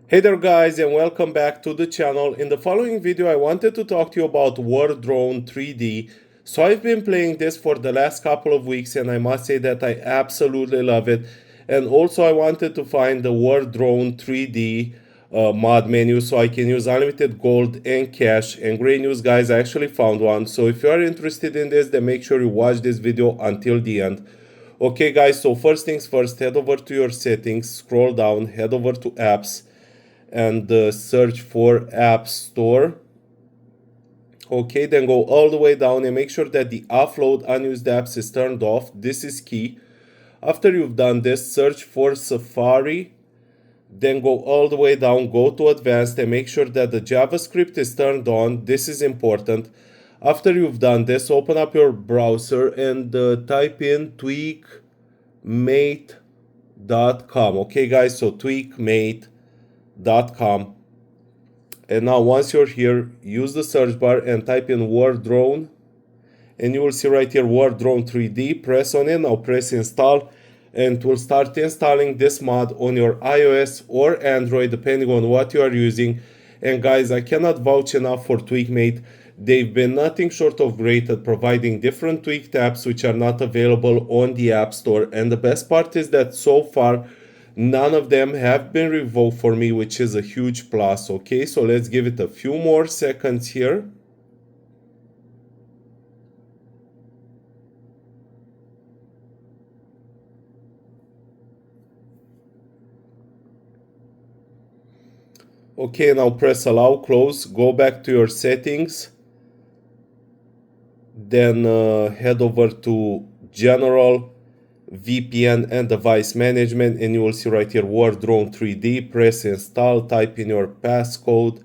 Hey there guys, and welcome back to the channel. In the following video I wanted to talk to you about War Drone 3D. So I've been playing this for the last couple of weeks and I must say that I absolutely love it. And also I wanted to find the War Drone 3D mod menu so I can use unlimited gold and cash. And great news guys, I actually found one. So if you are interested in this, then make sure you watch this video until the end. Okay guys, so first things first, head over to your settings, scroll down, head over to apps, and search for App Store. Okay, then go all the way down and make sure that the offload unused apps is turned off. This is key. After you've done this, search for Safari, then go all the way down, go to advanced and make sure that the JavaScript is turned on. This is important. After you've done this, open up your browser and type in tweakmate.com. Okay guys, so tweakmate.com. And now once you're here, use the search bar and type in War Drone, and you will see right here War Drone 3D. Press on it. Now press install, and it will start installing this mod on your iOS or Android depending on what you are using. And guys, I cannot vouch enough for TweakMate. They've been nothing short of great at providing different tweaked apps which are not available on the App Store. And the best part is that so far none of them have been revoked for me, which is a huge plus. Okay, so let's give it a few more seconds here. Okay, now press allow, close, go back to your settings, then head over to general, VPN and device management, and you will see right here War Drone 3D. Press install, type in your passcode,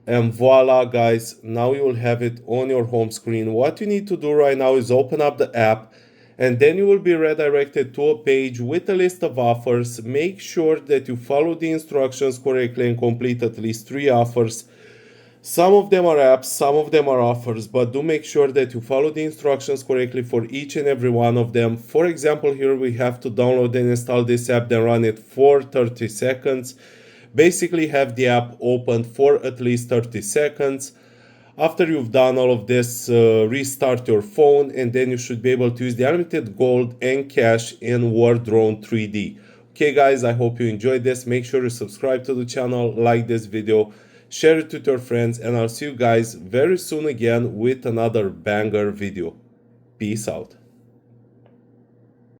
and voila guys, now you will have it on your home screen. What you need to do right now is open up the app, and then you will be redirected to a page with a list of offers. Make sure that you follow the instructions correctly and complete at least 3 offers. Some of them are apps, some of them are offers, but do make sure that you follow the instructions correctly for each and every one of them. For example, here we have to download and install this app, then run it for 30 seconds. Basically have the app open for at least 30 seconds. After you've done all of this, restart your phone, and then you should be able to use the unlimited gold and cash in War Drone 3D. Okay guys, I hope you enjoyed this. Make sure you subscribe to the channel, like this video, share it with your friends, and I'll see you guys very soon again with another banger video. Peace out.